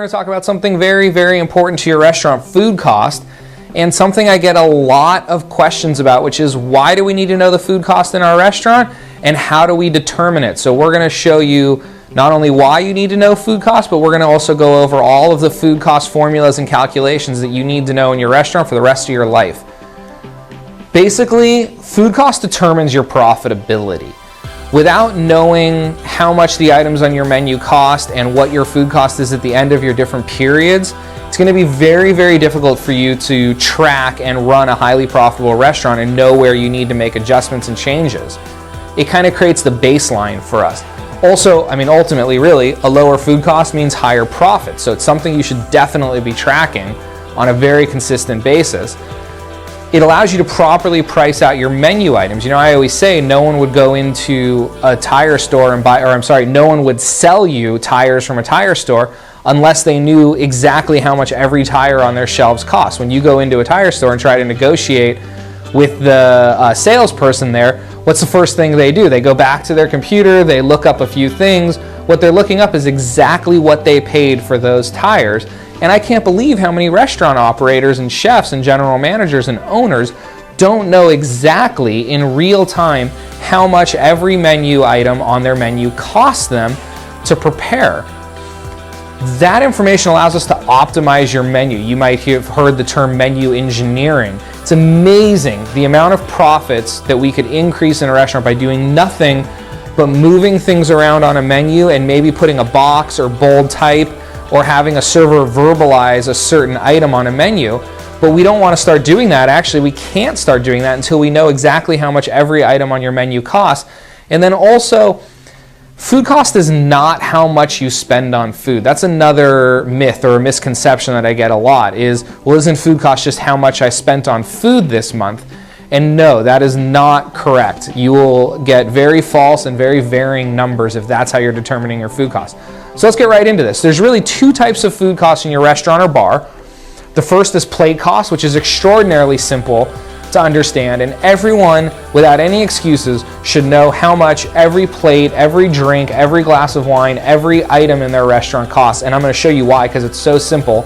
going to talk about something very, very important to your restaurant, food cost, and something I get a lot of questions about, which is why do we need to know the food cost in our restaurant and how do we determine it? So we're going to show you not only why you need to know food cost, but we're going to also go over all of the food cost formulas and calculations that you need to know in your restaurant for the rest of your life. Basically, food cost determines your profitability. Without knowing how much the items on your menu cost and what your food cost is at the end of your different periods, it's going to be very, very difficult for you to track and run a highly profitable restaurant and know where you need to make adjustments and changes. It kind of creates the baseline for us. Also, ultimately, really, a lower food cost means higher profits. So it's something you should definitely be tracking on a very consistent basis. It allows you to properly price out your menu items. I always say no one would go into a tire store and no one would sell you tires from a tire store unless they knew exactly how much every tire on their shelves costs. When you go into a tire store and try to negotiate with the salesperson there, what's the first thing they do? They go back to their computer, they look up a few things. What they're looking up is exactly what they paid for those tires. And I can't believe how many restaurant operators and chefs and general managers and owners don't know exactly in real time how much every menu item on their menu costs them to prepare. That information allows us to optimize your menu. You might have heard the term menu engineering. It's amazing the amount of profits that we could increase in a restaurant by doing nothing but moving things around on a menu and maybe putting a box or bold type or having a server verbalize a certain item on a menu. But we don't want to start doing that. Actually, we can't start doing that until we know exactly how much every item on your menu costs. And then also, food cost is not how much you spend on food. That's another myth or a misconception that I get a lot is, well, isn't food cost just how much I spent on food this month? And no, that is not correct. You will get very false and very varying numbers if that's how you're determining your food cost. So let's get right into this. There's really two types of food costs in your restaurant or bar. The first is plate cost, which is extraordinarily simple to understand, and everyone, without any excuses, should know how much every plate, every drink, every glass of wine, every item in their restaurant costs. And I'm going to show you why, because it's so simple.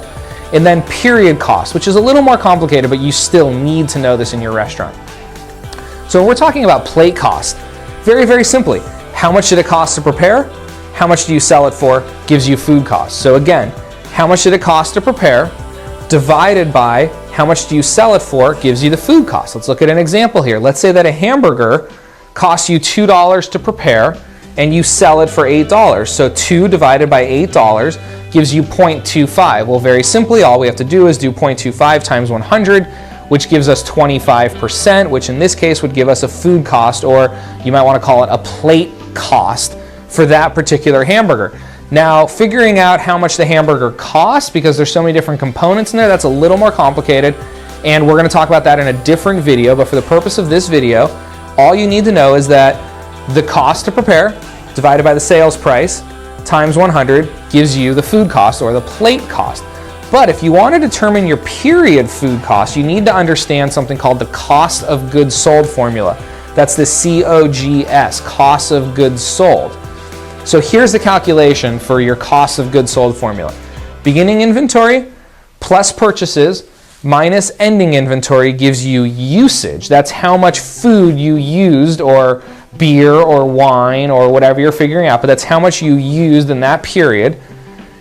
And then period cost, which is a little more complicated, but you still need to know this in your restaurant. So when we're talking about plate cost, very, very simply, how much did it cost to prepare? How much do you sell it for gives you food cost. So again, how much did it cost to prepare divided by how much do you sell it for gives you the food cost. Let's look at an example here. Let's say that a hamburger costs you $2 to prepare and you sell it for $8. So 2 divided by $8 gives you 0.25. Well, very simply, all we have to do is do 0.25 times 100, which gives us 25%, which in this case would give us a food cost, or you might want to call it a plate cost for that particular hamburger. Now, figuring out how much the hamburger costs, because there's so many different components in there, that's a little more complicated, and we're going to talk about that in a different video. But for the purpose of this video, all you need to know is that the cost to prepare divided by the sales price times 100 gives you the food cost or the plate cost. But if you want to determine your period food cost, you need to understand something called the cost of goods sold formula. That's the COGS, cost of goods sold. So here's the calculation for your cost of goods sold formula. Beginning inventory plus purchases minus ending inventory gives you usage. That's how much food you used, or beer or wine or whatever you're figuring out, but that's how much you used in that period.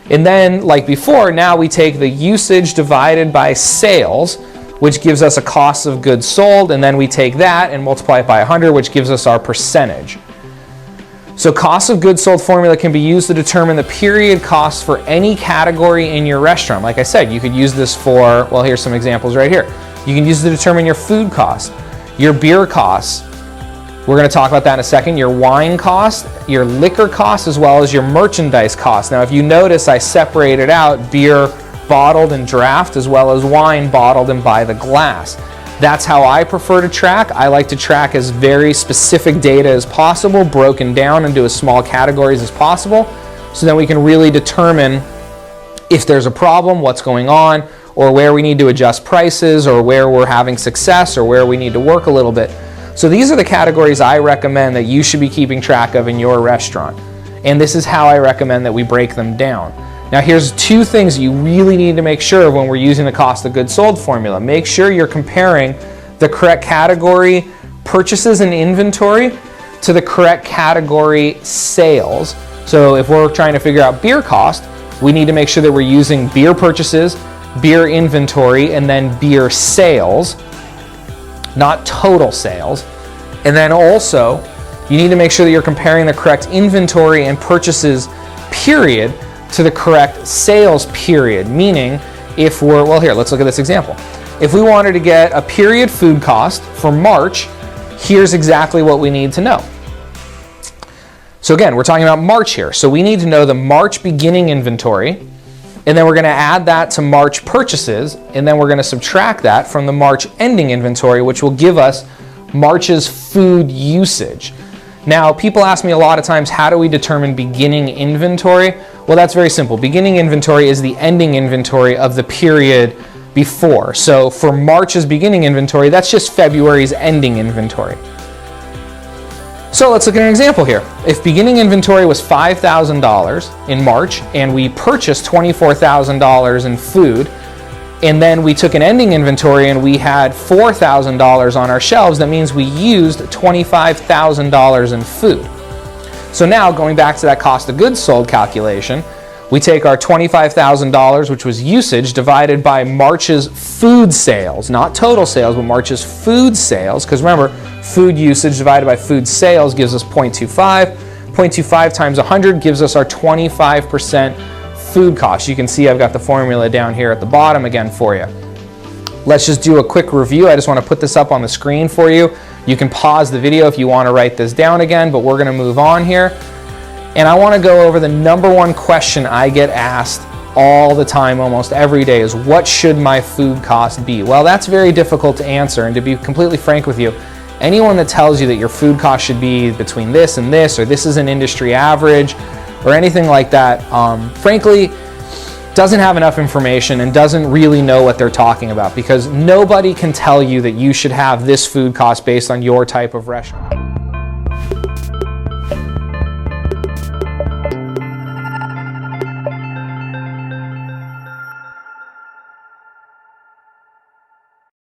And then, like before, now we take the usage divided by sales, which gives us a cost of goods sold, and then we take that and multiply it by 100, which gives us our percentage. So cost of goods sold formula can be used to determine the period costs for any category in your restaurant. Like I said, you could use this for, well, here's some examples right here. You can use it to determine your food cost, your beer costs. We're going to talk about that in a second. Your wine cost, your liquor cost, as well as your merchandise cost. Now, if you notice, I separated out beer bottled and draft, as well as wine bottled and by the glass. That's how I prefer to track. I like to track as very specific data as possible, broken down into as small categories as possible, so then we can really determine if there's a problem, what's going on, or where we need to adjust prices, or where we're having success, or where we need to work a little bit. So these are the categories I recommend that you should be keeping track of in your restaurant. And this is how I recommend that we break them down. Now here's two things you really need to make sure of when we're using the cost of goods sold formula. Make sure you're comparing the correct category purchases and inventory to the correct category sales. So if we're trying to figure out beer cost, we need to make sure that we're using beer purchases, beer inventory, and then beer sales, not total sales. And then also, you need to make sure that you're comparing the correct inventory and purchases period to the correct sales period, meaning if we're, well here, let's look at this example. If we wanted to get a period food cost for March, here's exactly what we need to know. So again, we're talking about March here. So we need to know the March beginning inventory, and then we're gonna add that to March purchases, and then we're gonna subtract that from the March ending inventory, which will give us March's food usage. Now, people ask me a lot of times, how do we determine beginning inventory? Well, that's very simple. Beginning inventory is the ending inventory of the period before. So for March's beginning inventory, that's just February's ending inventory. So let's look at an example here. If beginning inventory was $5,000 in March and we purchased $24,000 in food, and then we took an ending inventory and we had $4,000 on our shelves, that means we used $25,000 in food. So now going back to that cost of goods sold calculation, we take our $25,000, which was usage, divided by March's food sales, not total sales, but March's food sales, because remember, food usage divided by food sales gives us 0.25. 0.25 times 100 gives us our 25% food cost. You can see I've got the formula down here at the bottom again for you. Let's just do a quick review. I just want to put this up on the screen for you. You can pause the video if you want to write this down again, but we're going to move on here. And I want to go over the number one question I get asked all the time, almost every day, is what should my food cost be? Well, that's very difficult to answer, and to be completely frank with you, anyone that tells you that your food cost should be between this and this, or this is an industry average, or anything like that, frankly, doesn't have enough information and doesn't really know what they're talking about, because nobody can tell you that you should have this food cost based on your type of restaurant.